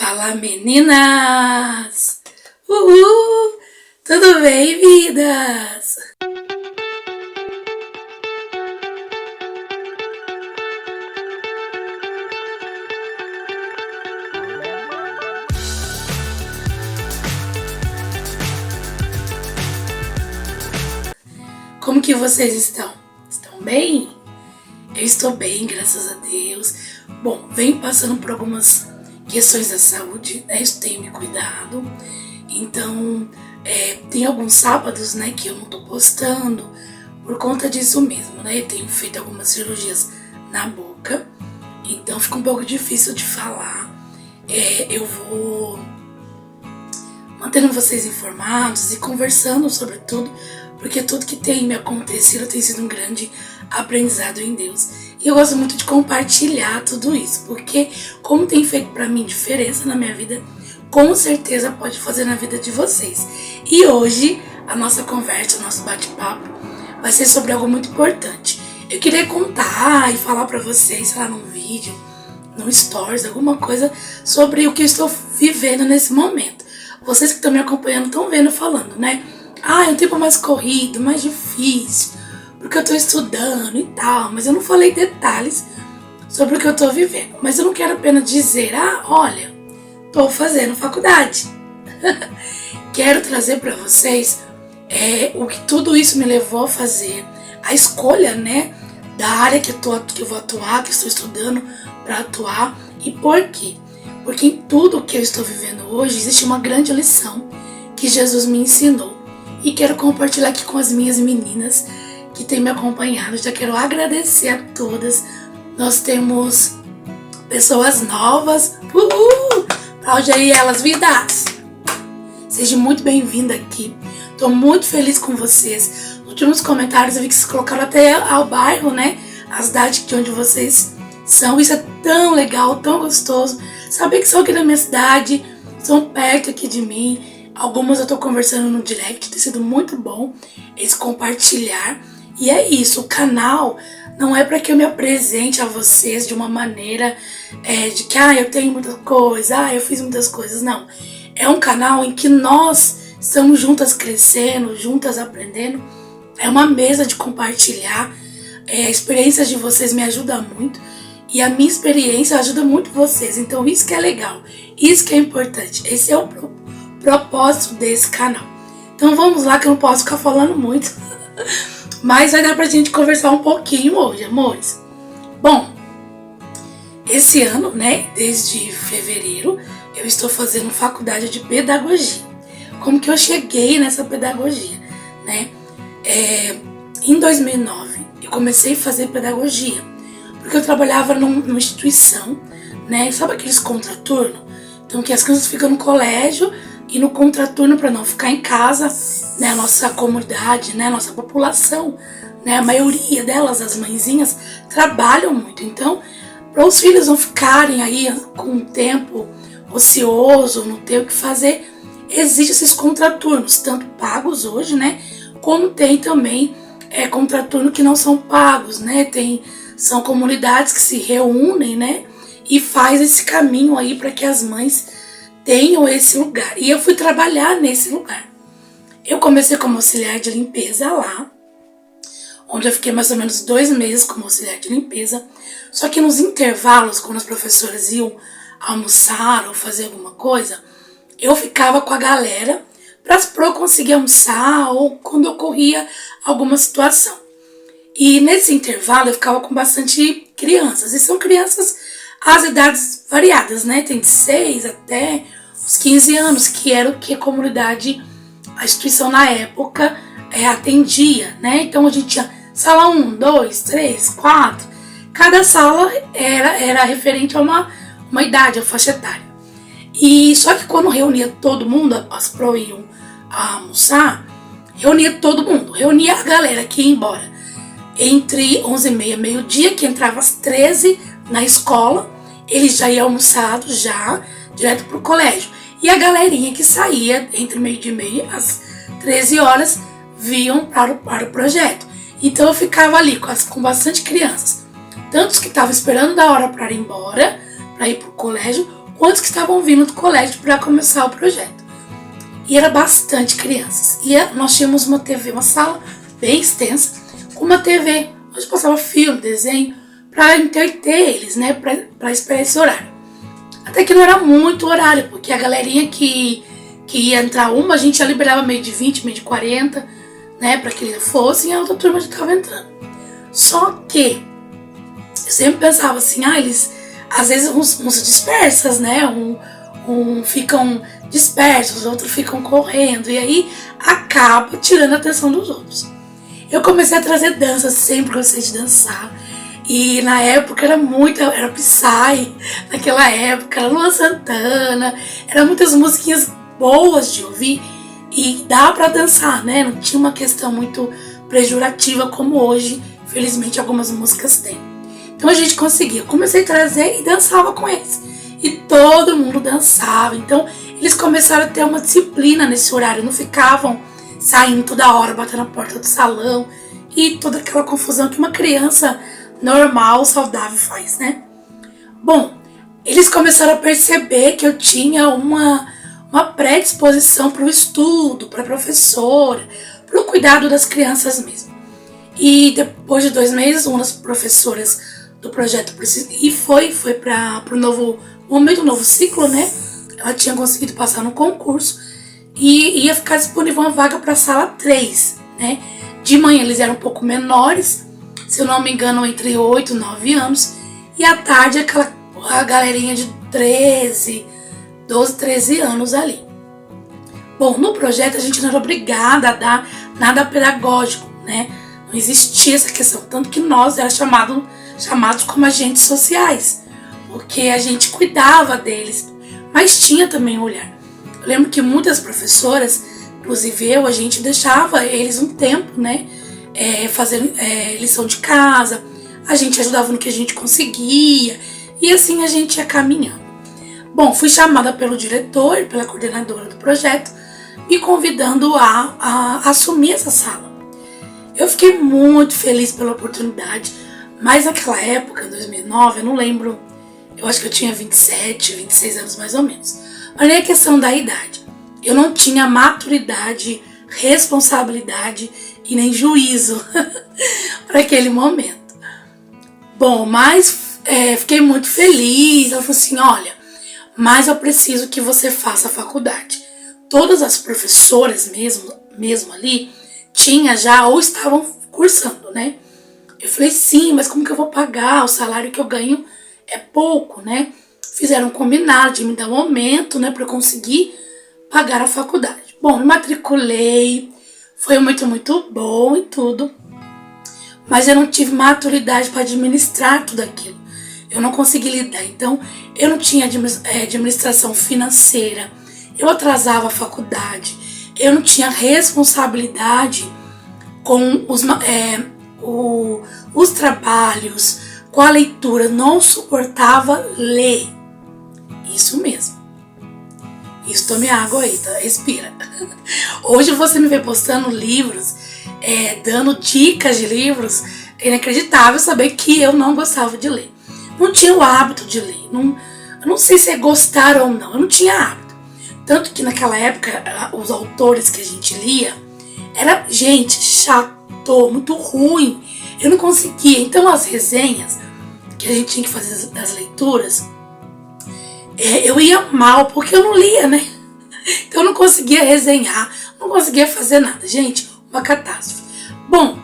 Fala meninas! Uhul! Tudo bem, vidas? Como que vocês estão? Estão bem? Eu estou bem, graças a Deus. Bom, venho passando por algumas questões da saúde, né? Eu tenho me cuidado. Então, tem alguns sábados, né, que eu não tô postando por conta disso mesmo, né? Eu tenho feito algumas cirurgias na boca, então fica um pouco difícil de falar. Eu vou mantendo vocês informados e conversando sobre tudo, porque tudo que tem me acontecido tem sido um grande aprendizado em Deus. E eu gosto muito de compartilhar tudo isso, porque como tem feito pra mim diferença na minha vida, com certeza pode fazer na vida de vocês. E hoje a nossa conversa, o nosso bate-papo vai ser sobre algo muito importante. Eu queria contar e falar pra vocês, sei lá, num vídeo, no stories, alguma coisa sobre o que eu estou vivendo nesse momento. Vocês que estão me acompanhando estão vendo falando, né? É um tempo mais corrido, mais difícil, porque eu tô estudando e tal, mas eu não falei detalhes sobre o que eu tô vivendo. Mas eu não quero apenas dizer, olha, tô fazendo faculdade. Quero trazer pra vocês o que tudo isso me levou a fazer, a escolha, né, da área que eu vou atuar, que estou estudando pra atuar, e por quê? Porque em tudo que eu estou vivendo hoje existe uma grande lição que Jesus me ensinou. E quero compartilhar aqui com as minhas meninas que têm me acompanhado. Já quero agradecer a todas. Nós temos pessoas novas. Uhul! Aplaude aí elas, vidas! Seja muito bem-vinda aqui. Tô muito feliz com vocês. Nos últimos comentários eu vi que vocês colocaram até ao bairro, né? A cidade de onde vocês são. Isso é tão legal, tão gostoso. Saber que são aqui da minha cidade, são perto aqui de mim. Algumas eu tô conversando no direct, tem sido muito bom esse compartilhar. E é isso, o canal não é para que eu me apresente a vocês de uma maneira de que eu tenho muita coisa, eu fiz muitas coisas, não. É um canal em que nós estamos juntas crescendo, juntas aprendendo. É uma mesa de compartilhar. A experiência de vocês me ajuda muito e a minha experiência ajuda muito vocês. Então isso que é legal, isso que é importante. Esse é o propósito desse canal. Então vamos lá, que eu não posso ficar falando muito. Mas vai dar pra gente conversar um pouquinho hoje, amores. Bom, esse ano, né, desde fevereiro, eu estou fazendo faculdade de pedagogia. Como que eu cheguei nessa pedagogia, né? Em 2009, eu comecei a fazer pedagogia, porque eu trabalhava numa instituição, né? Sabe aqueles contraturno? Então que as crianças ficam no colégio e no contraturno para não ficar em casa, né? A nossa comunidade, né? A nossa população, né? A maioria delas, as mãezinhas, trabalham muito. Então, para os filhos não ficarem aí com um tempo ocioso, não ter o que fazer, existem esses contraturnos, tanto pagos hoje, né? Como tem também contraturno que não são pagos, né? São comunidades que se reúnem, né? E faz esse caminho aí para que as mães tenham esse lugar. E eu fui trabalhar nesse lugar. Eu comecei como auxiliar de limpeza lá, onde eu fiquei mais ou menos 2 meses como auxiliar de limpeza. Só que nos intervalos, quando as professoras iam almoçar ou fazer alguma coisa, eu ficava com a galera para eu conseguir almoçar ou quando ocorria alguma situação. E nesse intervalo eu ficava com bastante crianças. E são crianças às idades variadas, né? Tem de 6 até os 15 anos, que era o que a comunidade, a instituição na época atendia, né? Então a gente tinha sala 1, 2, 3, 4. Cada sala era referente a uma idade, a faixa etária. E só que quando reunia todo mundo, as pro iam almoçar, reunia todo mundo, reunia a galera que ia embora entre 11h30 e meio-dia, que entrava às 13 na escola, eles já iam almoçados já direto pro colégio. E a galerinha que saía entre meio-dia e meia às 13 horas vinham para o projeto. Então eu ficava ali com bastante crianças, tantos que estavam esperando da hora para ir embora, para ir pro colégio, quantos que estavam vindo do colégio para começar o projeto. E era bastante crianças. E nós tínhamos uma TV, uma sala bem extensa, com uma TV onde passava filme, desenho, para entreter eles, né, para esperar esse horário. Até que não era muito horário, porque a galerinha que ia entrar a gente já liberava meio de 20, meio de 40, né, para que eles fossem, e a outra turma já estava entrando. Só que eu sempre pensava assim, eles, às vezes uns dispersas, né, ficam dispersos, os outros ficam correndo, e aí acaba tirando a atenção dos outros. Eu comecei a trazer dança, sempre gostei de dançar. E na época era Psy, naquela época, era Luan Santana, eram muitas musiquinhas boas de ouvir e dá pra dançar, né? Não tinha uma questão muito pejorativa como hoje, felizmente algumas músicas têm. Então a gente conseguia, comecei a trazer e dançava com eles. E todo mundo dançava, então eles começaram a ter uma disciplina nesse horário, não ficavam saindo toda hora, batendo na porta do salão e toda aquela confusão que uma criança normal, saudável faz, né? Bom, eles começaram a perceber que eu tinha uma predisposição para o estudo, para a professora, para o cuidado das crianças mesmo. E depois de 2 meses, uma das professoras do projeto foi para o novo momento, novo ciclo, né? Ela tinha conseguido passar no concurso e ia ficar disponível uma vaga para a sala 3, né? De manhã eles eram um pouco menores, se eu não me engano, entre 8 e 9 anos. E à tarde, a galerinha de 12, 13 anos ali. Bom, no projeto a gente não era obrigada a dar nada pedagógico, né? Não existia essa questão. Tanto que nós éramos chamados como agentes sociais, porque a gente cuidava deles, mas tinha também um olhar. Eu lembro que muitas professoras, inclusive a gente deixava eles um tempo, né? Fazer lição de casa, a gente ajudava no que a gente conseguia e assim a gente ia caminhando. Bom, fui chamada pelo diretor, pela coordenadora do projeto, me convidando a assumir essa sala. Eu fiquei muito feliz pela oportunidade, mas naquela época, em 2009, eu não lembro, eu acho que eu tinha 27, 26 anos mais ou menos. Mas nem a questão da idade. Eu não tinha maturidade, responsabilidade e nem juízo para aquele momento. Bom, mas fiquei muito feliz. Ela falou assim, olha, mas eu preciso que você faça a faculdade. Todas as professoras mesmo ali, tinha já ou estavam cursando, né? Eu falei, sim, mas como que eu vou pagar? O salário que eu ganho é pouco, né? Fizeram um combinado de me dar um aumento, né, para eu conseguir pagar a faculdade. Bom, me matriculei, foi muito, muito bom e tudo, mas eu não tive maturidade para administrar tudo aquilo. Eu não consegui lidar, então eu não tinha administração financeira, eu atrasava a faculdade, eu não tinha responsabilidade com os trabalhos, com a leitura, não suportava ler. Isso mesmo. Isso, tome água aí, tá? Respira. Hoje você me vê postando livros, dando dicas de livros. É inacreditável saber que eu não gostava de ler. Não tinha o hábito de ler. Eu não sei se é gostar ou não. Eu não tinha hábito. Tanto que naquela época, os autores que a gente lia, era gente chato, muito ruim. Eu não conseguia. Então as resenhas que a gente tinha que fazer das leituras, eu ia mal, porque eu não lia, né? Então eu não conseguia resenhar, não conseguia fazer nada. Gente, uma catástrofe. Bom,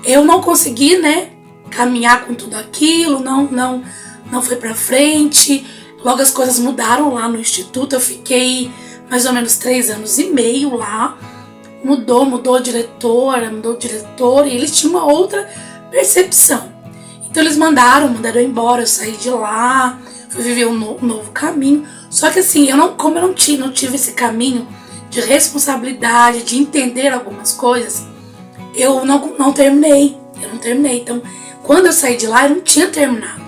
eu não consegui, né, caminhar com tudo aquilo, não foi pra frente. Logo as coisas mudaram lá no instituto, eu fiquei mais ou menos 3 anos e meio lá. Mudou a diretora, mudou o diretor, e eles tinham uma outra percepção. Então eles mandaram embora, eu saí de lá, fui viver um novo caminho. Só que assim, como eu não tive esse caminho de responsabilidade, de entender algumas coisas, eu não terminei. Então, quando eu saí de lá, eu não tinha terminado.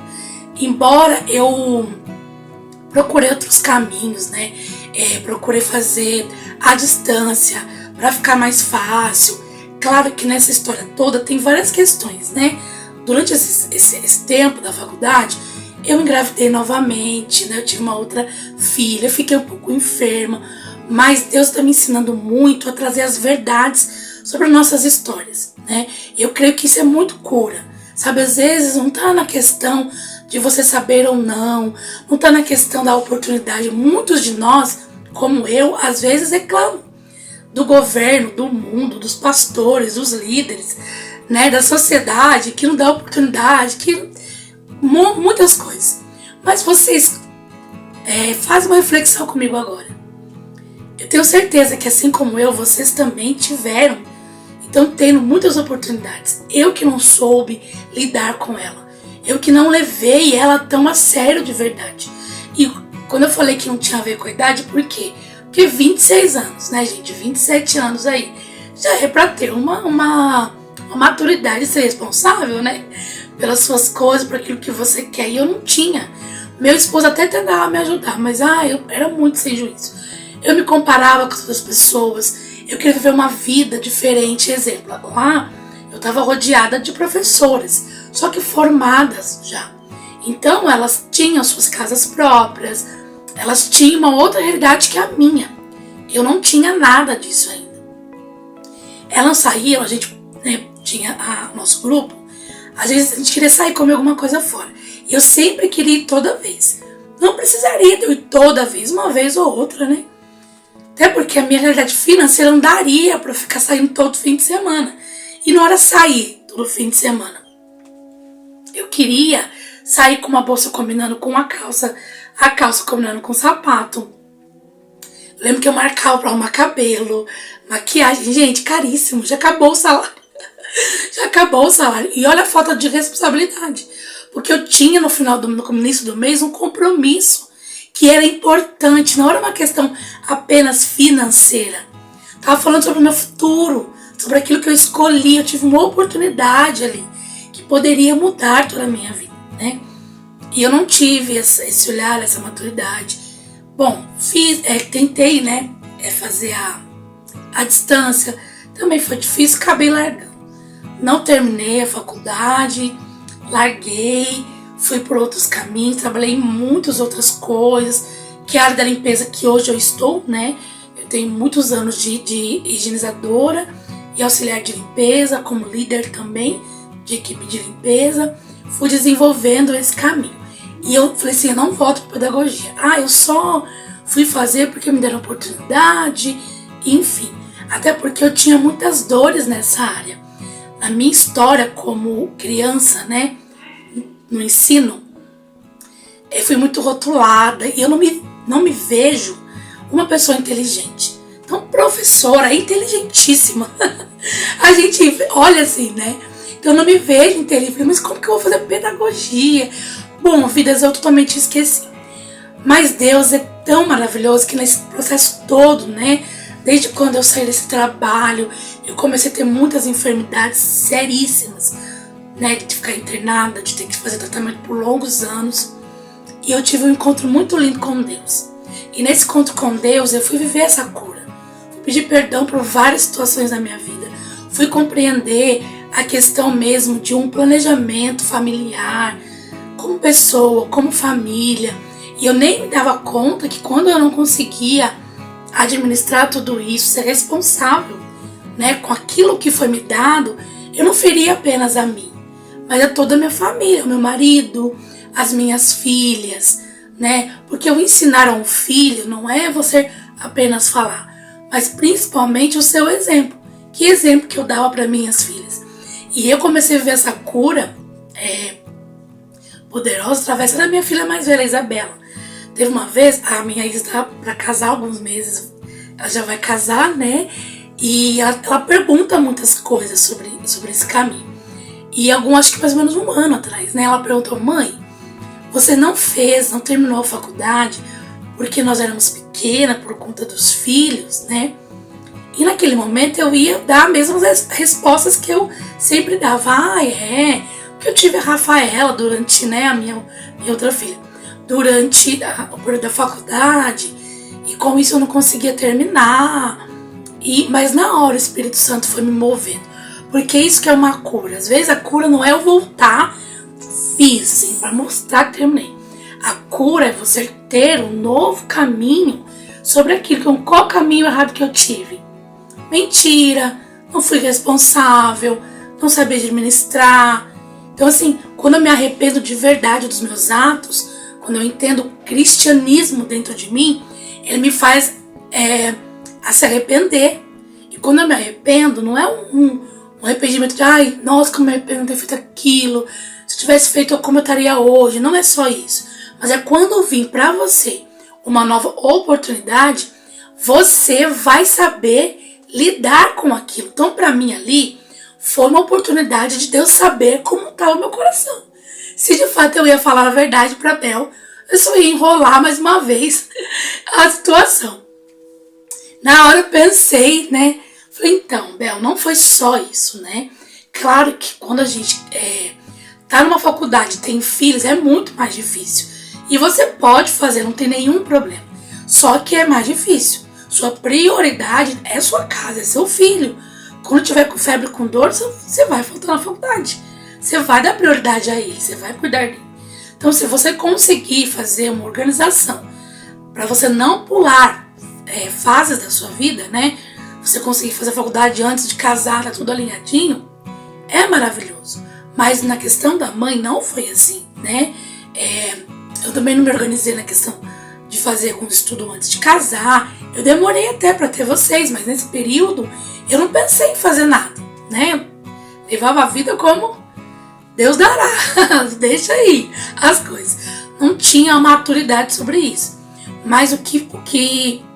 Embora eu procurei outros caminhos, né? Procurei fazer à distância para ficar mais fácil. Claro que nessa história toda tem várias questões, né? Durante esse tempo da faculdade, Eu engravidei novamente, né? Eu tive uma outra filha, eu fiquei um pouco enferma, mas Deus está me ensinando muito a trazer as verdades sobre nossas histórias, né? Eu creio que isso é muito cura, sabe? Às vezes não tá na questão de você saber ou não tá na questão da oportunidade. Muitos de nós, como eu, às vezes reclamam do governo, do mundo, dos pastores, dos líderes, né? Da sociedade, que não dá oportunidade, que muitas coisas. Mas vocês fazem uma reflexão comigo agora. Eu tenho certeza que assim como eu, vocês também tiveram, estão tendo muitas oportunidades. Eu que não soube lidar com ela. Eu que não levei ela tão a sério de verdade. E quando eu falei que não tinha a ver com a idade, por quê? Porque 26 anos, né, gente? 27 anos aí. Já é pra ter uma maturidade, ser responsável, né? Pelas suas coisas, por aquilo que você quer. E eu não tinha. Meu esposo até tentava me ajudar, mas eu era muito sem juízo. Eu me comparava com as outras pessoas. Eu queria viver uma vida diferente. Exemplo, lá eu estava rodeada de professoras, só que formadas já. Então elas tinham suas casas próprias, elas tinham uma outra realidade que a minha. Eu não tinha nada disso ainda. Elas saíam, a gente tinha nosso grupo, às vezes a gente queria sair comer alguma coisa fora. E eu sempre queria ir toda vez. Não precisaria de eu ir toda vez, uma vez ou outra, né? Até porque a minha realidade financeira não daria para ficar saindo todo fim de semana. E não era sair todo fim de semana. Eu queria sair com uma bolsa combinando com a calça combinando com o sapato. Eu lembro que eu marcava pra arrumar cabelo, maquiagem. Gente, caríssimo, já acabou o salário. Já acabou o salário. E olha a falta de responsabilidade. Porque eu tinha no início do mês um compromisso que era importante, não era uma questão apenas financeira. Tava falando sobre o meu futuro, sobre aquilo que eu escolhi. Eu tive uma oportunidade ali que poderia mudar toda a minha vida, né? E eu não tive esse olhar, essa maturidade. Bom, tentei, né, fazer a distância. Também foi difícil, acabei largando. Não terminei a faculdade, larguei, fui por outros caminhos, trabalhei em muitas outras coisas, que é a área da limpeza que hoje eu estou, né? Eu tenho muitos anos de higienizadora e auxiliar de limpeza, como líder também de equipe de limpeza. Fui desenvolvendo esse caminho. E eu falei assim, eu não volto para pedagogia. Eu só fui fazer porque me deram oportunidade, enfim. Até porque eu tinha muitas dores nessa área. Na minha história como criança, né, no ensino, eu fui muito rotulada e eu não me vejo uma pessoa inteligente. Então, professora é inteligentíssima. A gente olha assim, né? Então, eu não me vejo inteligente. Mas como que eu vou fazer pedagogia? Bom, vidas eu totalmente esqueci. Mas Deus é tão maravilhoso que nesse processo todo, né? Desde quando eu saí desse trabalho, eu comecei a ter muitas enfermidades seríssimas, né? De ficar internada, de ter que fazer tratamento por longos anos. E eu tive um encontro muito lindo com Deus. E nesse encontro com Deus, eu fui viver essa cura. Fui pedir perdão por várias situações da minha vida. Fui compreender a questão mesmo de um planejamento familiar, como pessoa, como família. E eu nem me dava conta que quando eu não conseguia administrar tudo isso, ser responsável, né, com aquilo que foi me dado, eu não feria apenas a mim, mas a toda a minha família, o meu marido, as minhas filhas, né? Porque o ensinar a um filho não é você apenas falar, mas principalmente o seu exemplo. Que exemplo que eu dava para minhas filhas? E eu comecei a viver essa cura poderosa através da minha filha mais velha, Isabela. Teve uma vez, a minha ex está para casar há alguns meses, ela já vai casar, né? E ela pergunta muitas coisas sobre esse caminho. E acho que mais ou menos um ano atrás, né? Ela perguntou, mãe, você não terminou a faculdade porque nós éramos pequenas por conta dos filhos, né? E naquele momento eu ia dar mesmo as respostas que eu sempre dava. Porque eu tive a Rafaela durante, né, a minha outra filha, durante o período da faculdade, e com isso eu não conseguia terminar. Mas na hora o Espírito Santo foi me movendo. Porque isso que é uma cura. Às vezes a cura não é eu voltar, fiz, sim, pra mostrar que terminei. A cura é você ter um novo caminho sobre aquilo, qual caminho errado que eu tive. Mentira, não fui responsável, não sabia administrar. Então assim, quando eu me arrependo de verdade dos meus atos, quando eu entendo o cristianismo dentro de mim, ele me faz a se arrepender. E quando eu me arrependo, não é um arrependimento de ai, nossa, como eu me arrependo de ter feito aquilo, se eu tivesse feito como eu estaria hoje. Não é só isso, mas é quando eu vim pra você uma nova oportunidade, você vai saber lidar com aquilo. Então pra mim ali foi uma oportunidade de Deus saber como tá o meu coração. Se de fato eu ia falar a verdade pra Bel, eu só ia enrolar mais uma vez a situação. Na hora eu pensei, né? Falei, então, Bel, não foi só isso, né? Claro que quando a gente tá numa faculdade, tem filhos, é muito mais difícil. E você pode fazer, não tem nenhum problema. Só que é mais difícil. Sua prioridade é sua casa, é seu filho. Quando tiver com febre, com dor, você vai faltar na faculdade. Você vai dar prioridade a ele, você vai cuidar dele. Então, se você conseguir fazer uma organização para você não pular fases da sua vida, né? Você conseguir fazer a faculdade antes de casar, tá tudo alinhadinho, é maravilhoso. Mas na questão da mãe não foi assim, né? Eu também não me organizei na questão de fazer algum estudo antes de casar. Eu demorei até para ter vocês, mas nesse período eu não pensei em fazer nada, né? Levava a vida como Deus dará, deixa aí as coisas. Não tinha maturidade sobre isso. Mas o que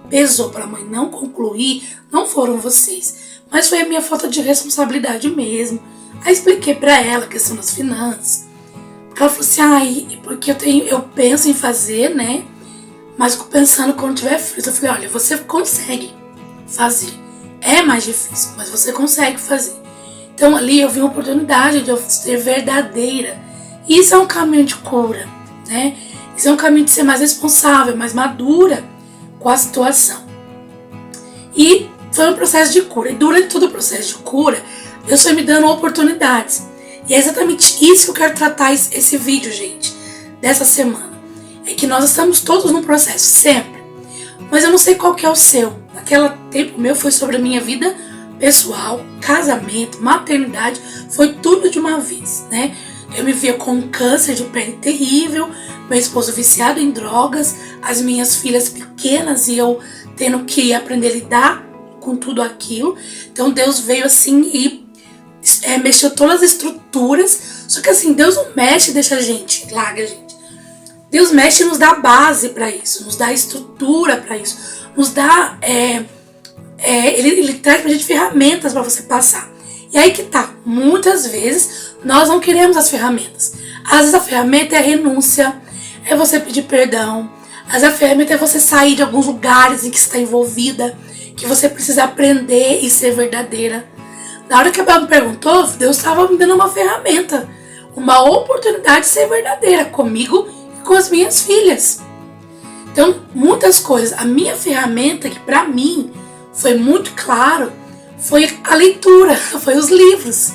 pesou para a mãe não concluir não foram vocês, mas foi a minha falta de responsabilidade mesmo. Aí expliquei para ela a questão das finanças. Porque ela falou assim, porque eu penso em fazer, né? Mas fico pensando quando tiver frio. Eu falei, olha, você consegue fazer. É mais difícil, mas você consegue fazer. Então ali eu vi uma oportunidade de eu ser verdadeira. E isso é um caminho de cura, né? Isso é um caminho de ser mais responsável, mais madura com a situação. E foi um processo de cura. E durante todo o processo de cura, Deus foi me dando oportunidades. E é exatamente isso que eu quero tratar esse vídeo, gente, dessa semana. É que nós estamos todos num processo, sempre. Mas eu não sei qual que é o seu. Naquele tempo meu foi sobre a minha vida pessoal, casamento, maternidade, foi tudo de uma vez, né? Eu me via com um câncer de pele terrível, meu esposo viciado em drogas, as minhas filhas pequenas e eu tendo que aprender a lidar com tudo aquilo. Então Deus veio assim e mexeu todas as estruturas. Só que assim, Deus não mexe e deixa a gente, larga a gente. Deus mexe e nos dá base para isso, nos dá estrutura para isso, nos dá... Ele traz pra gente ferramentas para você passar. E aí que tá, muitas vezes nós não queremos as ferramentas. Às vezes a ferramenta é a renúncia, é você pedir perdão. Às vezes a ferramenta é você sair de alguns lugares em que você está envolvida, que você precisa aprender e ser verdadeira. Na hora que a Bel me perguntou, Deus estava me dando uma ferramenta, uma oportunidade de ser verdadeira comigo e com as minhas filhas. Então, muitas coisas. A minha ferramenta, que pra mim foi muito claro, foi a leitura, foi os livros.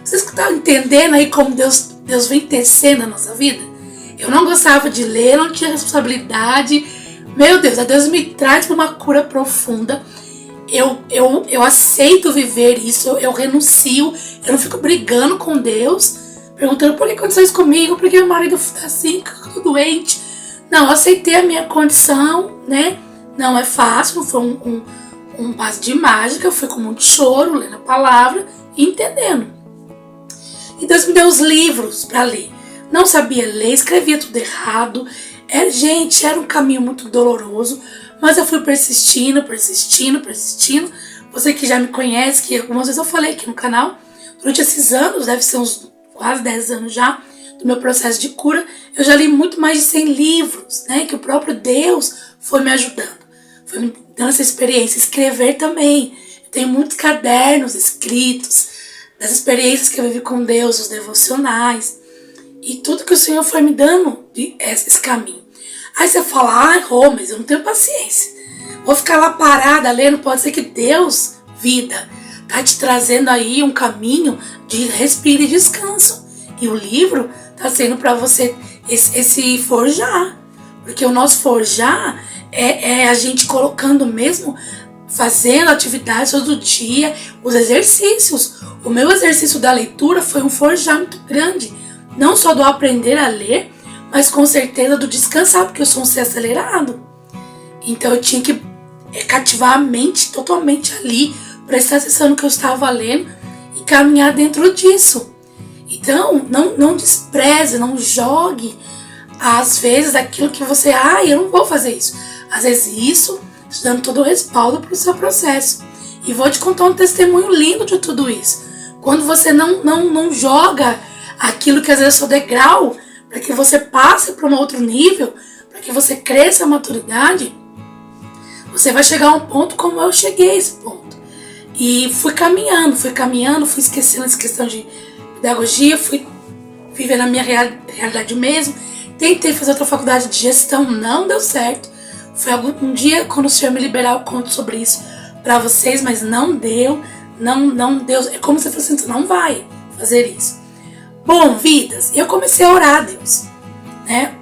Vocês estão entendendo aí como Deus vem tecendo a nossa vida? Eu não gostava de ler, não tinha responsabilidade. Meu Deus, a Deus me traz para uma cura profunda. Eu aceito viver isso, eu renuncio, eu não fico brigando com Deus, perguntando por que aconteceu isso comigo, por que meu marido está assim, tô doente. Não, eu aceitei a minha condição, né? Não é fácil, não foi um passo de mágica, eu fui com muito choro, lendo a palavra e entendendo. E Deus me deu os livros para ler. Não sabia ler, escrevia tudo errado. Gente, era um caminho muito doloroso, mas eu fui persistindo. Você que já me conhece, que algumas vezes eu falei aqui no canal, durante esses anos, deve ser uns quase 10 anos já, do meu processo de cura, eu já li muito mais de 100 livros, né, que o próprio Deus foi me ajudando. Foi me dando essa experiência, escrever também. Eu tenho muitos cadernos escritos das experiências que eu vivi com Deus, os devocionais e tudo que o Senhor foi me dando esse caminho. Aí você fala, Rô, mas eu não tenho paciência. Vou ficar lá parada lendo, pode ser que Deus, vida, tá te trazendo aí um caminho de respiro e descanso. E o livro tá sendo para você esse forjar. Porque o nosso forjar é a gente colocando mesmo, fazendo atividades todo dia, os exercícios. O meu exercício da leitura foi um forjar muito grande. Não só do aprender a ler, mas com certeza do descansar, porque eu sou um ser acelerado. Então eu tinha que cativar a mente totalmente ali, prestar atenção no que eu estava lendo e caminhar dentro disso. Então, não despreze, não jogue, às vezes, aquilo que você... eu não vou fazer isso. Às vezes isso, te dando todo o respaldo para o seu processo. E vou te contar um testemunho lindo de tudo isso. Quando você não joga aquilo que às vezes é o degrau, para que você passe para um outro nível, para que você cresça a maturidade, você vai chegar a um ponto como eu cheguei a esse ponto. E fui caminhando, fui esquecendo essa questão de pedagogia, fui vivendo a minha realidade mesmo. Tentei fazer outra faculdade de gestão, não deu certo. Foi um dia, quando o Senhor me liberar, eu conto sobre isso para vocês, mas não deu, não deu. É como se fosse assim, você não vai fazer isso. Bom, vidas, eu comecei a orar a Deus, né?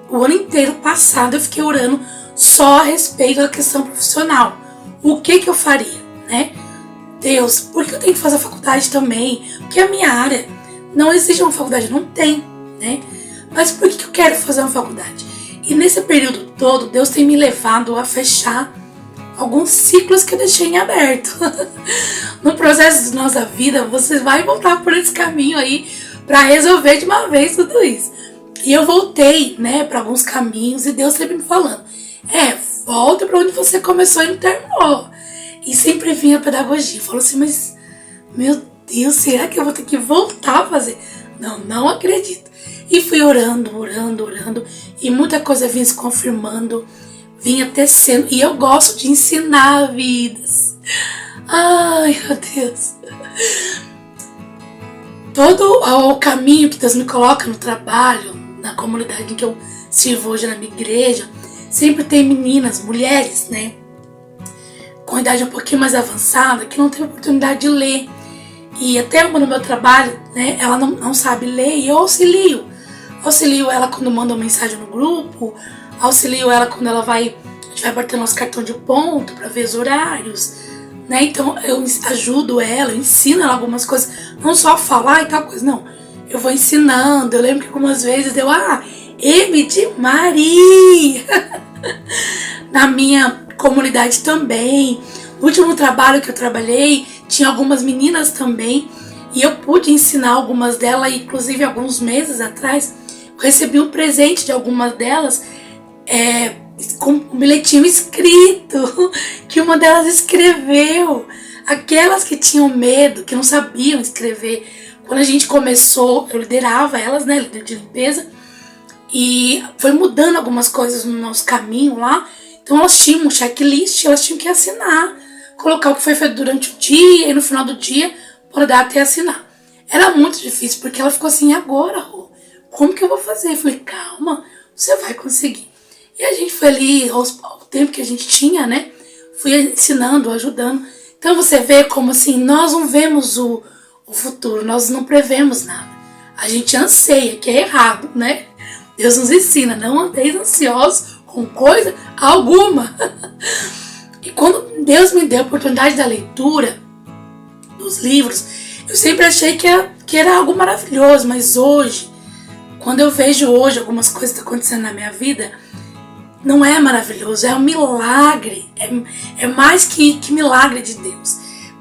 O ano inteiro passado eu fiquei orando só a respeito da questão profissional. O que eu faria, né? Deus, por que eu tenho que fazer a faculdade também? Porque a minha área não exige uma faculdade, não tem, né? Mas por que eu quero fazer uma faculdade? E nesse período todo, Deus tem me levado a fechar alguns ciclos que eu deixei em aberto. No processo da nossa vida, você vai voltar por esse caminho aí para resolver de uma vez tudo isso. E eu voltei, né, para alguns caminhos e Deus sempre me falando, volta para onde você começou e não terminou. E sempre vinha a pedagogia. Falou assim, mas, meu Deus, será que eu vou ter que voltar a fazer? Não acredito. E fui orando. E muita coisa vinha se confirmando, vinha tecendo. E eu gosto de ensinar vidas. Ai, meu Deus. Todo o caminho que Deus me coloca no trabalho, na comunidade em que eu sirvo hoje na minha igreja, sempre tem meninas, mulheres, né? Com idade um pouquinho mais avançada, que não tem oportunidade de ler. E até uma no meu trabalho, né, ela não sabe ler e eu auxilio. Auxilio ela quando manda uma mensagem no grupo, auxilio ela quando a gente vai bater nosso cartão de ponto para ver os horários, né? Então eu ajudo ela, eu ensino ela algumas coisas, não só falar e tal coisa, não. Eu vou ensinando, eu lembro que algumas vezes M de Maria, na minha comunidade também. No último trabalho que eu trabalhei, tinha algumas meninas também, e eu pude ensinar algumas delas, inclusive alguns meses atrás, eu recebi um presente de algumas delas, com um bilhetinho escrito, que uma delas escreveu. Aquelas que tinham medo, que não sabiam escrever. Quando a gente começou, eu liderava elas, né, líder de limpeza, e foi mudando algumas coisas no nosso caminho lá. Então elas tinham um checklist, elas tinham que assinar, colocar o que foi feito durante o dia e no final do dia, por data e assinar. Era muito difícil, porque ela ficou assim, agora, Rô, como que eu vou fazer? Eu falei, calma, você vai conseguir. E a gente foi ali, ao tempo que a gente tinha, né, fui ensinando, ajudando. Então você vê como assim, nós não vemos o futuro, nós não prevemos nada. A gente anseia, que é errado, né? Deus nos ensina, não andeis ansiosos com coisa alguma. E quando Deus me deu a oportunidade da leitura dos livros, eu sempre achei que era algo maravilhoso, mas hoje, quando eu vejo hoje algumas coisas que estão acontecendo na minha vida, não é maravilhoso, é um milagre, é mais que milagre de Deus.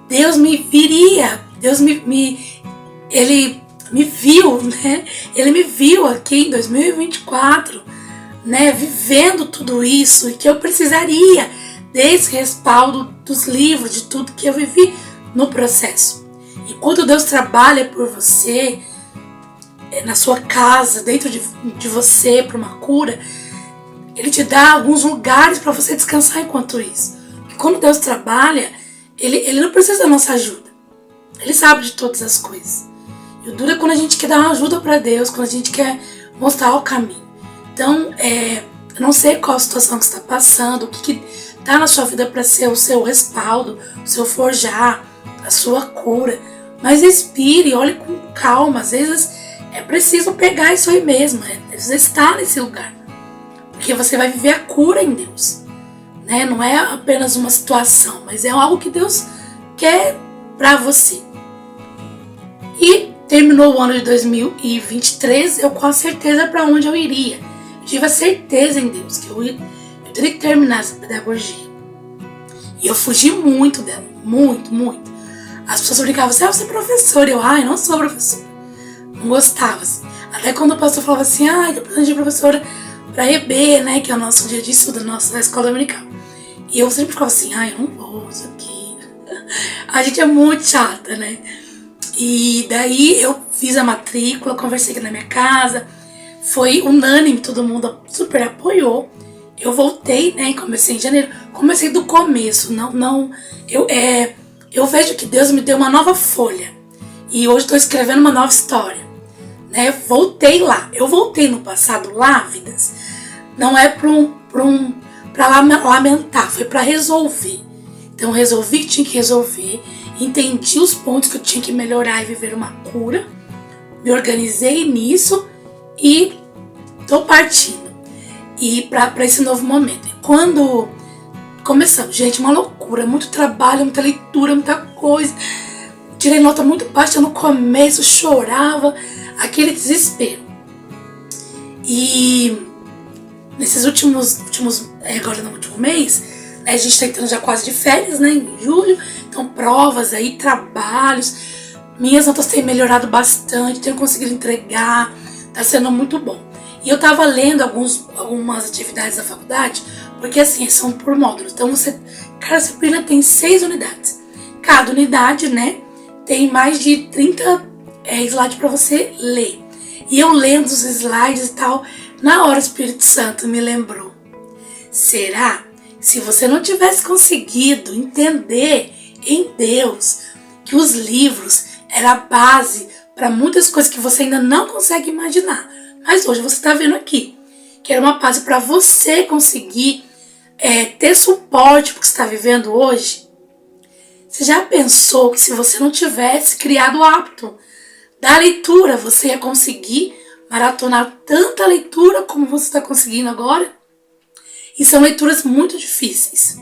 Deus me viria, Ele me viu, né? Ele me viu aqui em 2024, né? Vivendo tudo isso e que eu precisaria desse respaldo dos livros, de tudo que eu vivi no processo. E quando Deus trabalha por você, na sua casa, dentro de você, para uma cura, Ele te dá alguns lugares para você descansar enquanto isso. Porque quando Deus trabalha, Ele não precisa da nossa ajuda. Ele sabe de todas as coisas. E o duro é quando a gente quer dar uma ajuda para Deus, quando a gente quer mostrar o caminho. Então, eu não sei qual a situação que você está passando, o que está na sua vida para ser o seu respaldo, o seu forjar, a sua cura. Mas respire, olhe com calma. Às vezes é preciso pegar isso aí mesmo, você está nesse lugar. Porque você vai viver a cura em Deus, né? Não é apenas uma situação, mas é algo que Deus quer para você. E terminou o ano de 2023, eu com a certeza para onde eu iria. Eu tive a certeza em Deus que eu teria que terminar essa pedagogia. E eu fugi muito dela, muito, muito. As pessoas brincavam assim, você é professora. Eu, não sou professora. Não gostava, assim. Até quando o pastor falava assim, eu preciso de professora para EB, né, que é o nosso dia de estudo, na escola dominical. E eu sempre ficava assim, eu não vou, isso aqui. A gente é muito chata, né? E daí eu fiz a matrícula, conversei aqui na minha casa, foi unânime, todo mundo super apoiou. Eu voltei, né, comecei em janeiro, comecei do começo, eu vejo que Deus me deu uma nova folha. E hoje estou escrevendo uma nova história, né? Eu voltei no passado lá, vidas. Não é para lamentar, foi para resolver. Então eu resolvi que tinha que resolver, entendi os pontos que eu tinha que melhorar e viver uma cura, me organizei nisso e tô partindo. E para esse novo momento. E quando começamos, gente, uma loucura, muito trabalho, muita leitura, muita coisa. Tirei nota muito baixa no começo, chorava, aquele desespero. E nesses agora no último mês, né, a gente está entrando já quase de férias, né, em julho, então provas aí, trabalhos, minhas notas têm melhorado bastante, tenho conseguido entregar, tá sendo muito bom. E eu tava lendo algumas atividades da faculdade, porque assim, são por módulos, então cada disciplina tem 6 unidades. Cada unidade, né, tem mais de 30 slides para você ler. E eu lendo os slides e tal, na hora o Espírito Santo me lembrou. Será que se você não tivesse conseguido entender em Deus que os livros eram a base para muitas coisas que você ainda não consegue imaginar, mas hoje você está vendo aqui, que era uma base para você conseguir ter suporte para o que você está vivendo hoje? Você já pensou que se você não tivesse criado o hábito da leitura, você ia conseguir maratonar tanta leitura como você está conseguindo agora? E são leituras muito difíceis.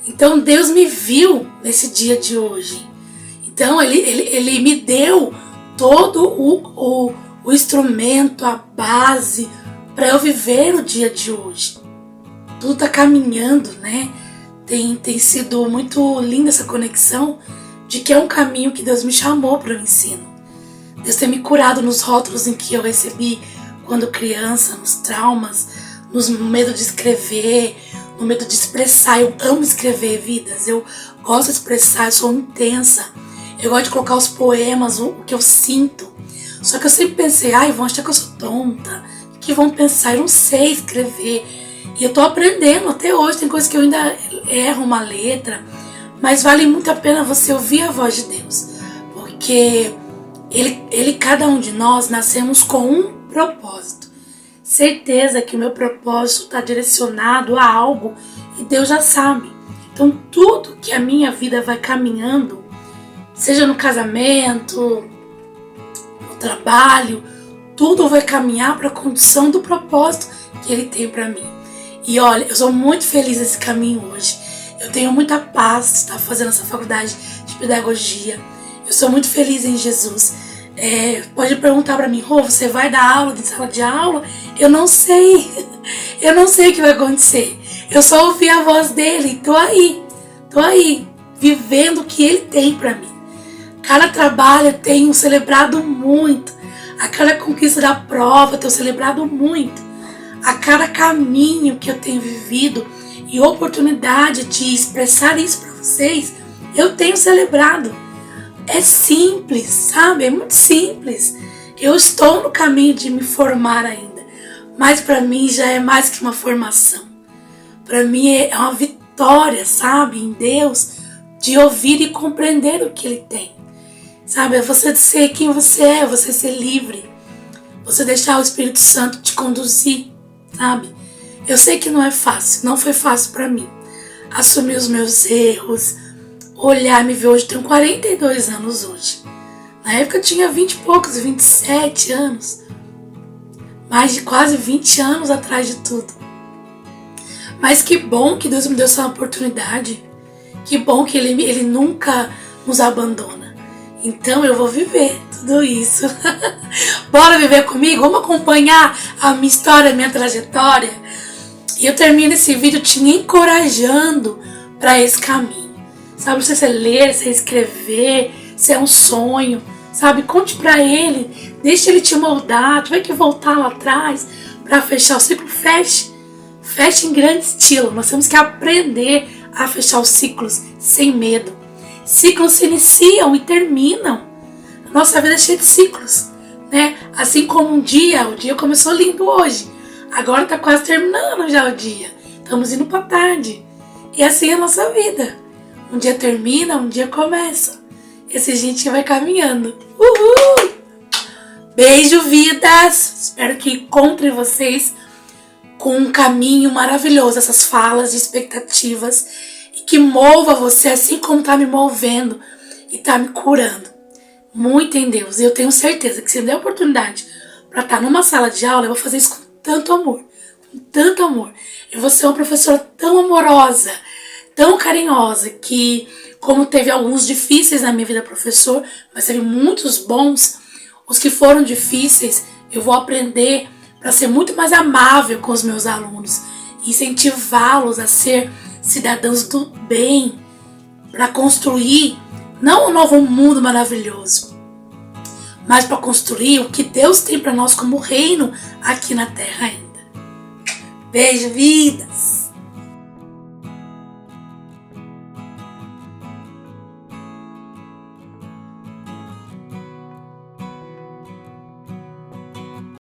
Então Deus me viu nesse dia de hoje. Então Ele me deu todo o instrumento, a base para eu viver o dia de hoje. Tudo está caminhando, né? Tem sido muito linda essa conexão de que é um caminho que Deus me chamou para o ensino. Deus tem me curado nos rótulos em que eu recebi quando criança, nos traumas, no medo de escrever, no medo de expressar. Eu amo escrever, vidas. Eu gosto de expressar, eu sou intensa. Eu gosto de colocar os poemas, o que eu sinto. Só que eu sempre pensei, vão achar que eu sou tonta. O que vão pensar? Eu não sei escrever. E eu tô aprendendo até hoje, tem coisas que eu ainda erro uma letra, mas vale muito a pena você ouvir a voz de Deus, porque cada um de nós nascemos com um propósito. Certeza que o meu propósito está direcionado a algo e Deus já sabe. Então tudo que a minha vida vai caminhando, seja no casamento, no trabalho, tudo vai caminhar para a condição do propósito que Ele tem para mim. E olha, eu sou muito feliz nesse caminho hoje. Eu tenho muita paz de estar fazendo essa faculdade de pedagogia. Eu sou muito feliz em Jesus. Pode perguntar para mim, você vai dar aula de sala de aula? Eu não sei. Eu não sei o que vai acontecer. Eu só ouvi a voz dele. Tô aí, vivendo o que ele tem para mim. Cada trabalho eu tenho celebrado muito. A cada conquista da prova eu tenho celebrado muito. A cada caminho que eu tenho vivido e oportunidade de expressar isso para vocês, eu tenho celebrado. É simples, sabe? É muito simples. Eu estou no caminho de me formar ainda, mas para mim já é mais que uma formação. Para mim é uma vitória, sabe? Em Deus, de ouvir e compreender o que Ele tem. Sabe? É você ser quem você é, você ser livre. Você deixar o Espírito Santo te conduzir. Sabe? Eu sei que não é fácil, não foi fácil para mim assumir os meus erros, olhar, me ver hoje, tenho 42 anos hoje, Na época eu tinha 20 e poucos, 27 anos. Mais de quase 20 anos atrás de tudo. Mas que bom que Deus me deu essa oportunidade. Que bom que Ele nunca nos abandona. Então eu vou viver tudo isso. Bora viver comigo? Vamos acompanhar a minha história, a minha trajetória? E eu termino esse vídeo te encorajando para esse caminho. Sabe, se você ler, se escrever, se é um sonho, sabe, conte para Ele, deixa Ele te moldar, tiver que voltar lá atrás para fechar o ciclo, feche em grande estilo. Nós temos que aprender a fechar os ciclos sem medo. Ciclos se iniciam e terminam. A nossa vida é cheia de ciclos, né? Assim como o dia começou lindo hoje, agora está quase terminando já o dia, estamos indo para a tarde. E assim é a nossa vida. Um dia termina, um dia começa. Esse gente que vai caminhando. Uhul! Beijo, vidas! Espero que encontre vocês com um caminho maravilhoso, essas falas de expectativas, e que mova você assim como está me movendo e está me curando. Muito em Deus. E eu tenho certeza que se me der a oportunidade para estar numa sala de aula, eu vou fazer isso com tanto amor. Com tanto amor. Eu vou ser uma professora tão amorosa, tão carinhosa, que como teve alguns difíceis na minha vida professor, mas teve muitos bons, os que foram difíceis, eu vou aprender para ser muito mais amável com os meus alunos, incentivá-los a ser cidadãos do bem, para construir não um novo mundo maravilhoso, mas para construir o que Deus tem para nós como reino aqui na terra ainda. Beijo, vidas!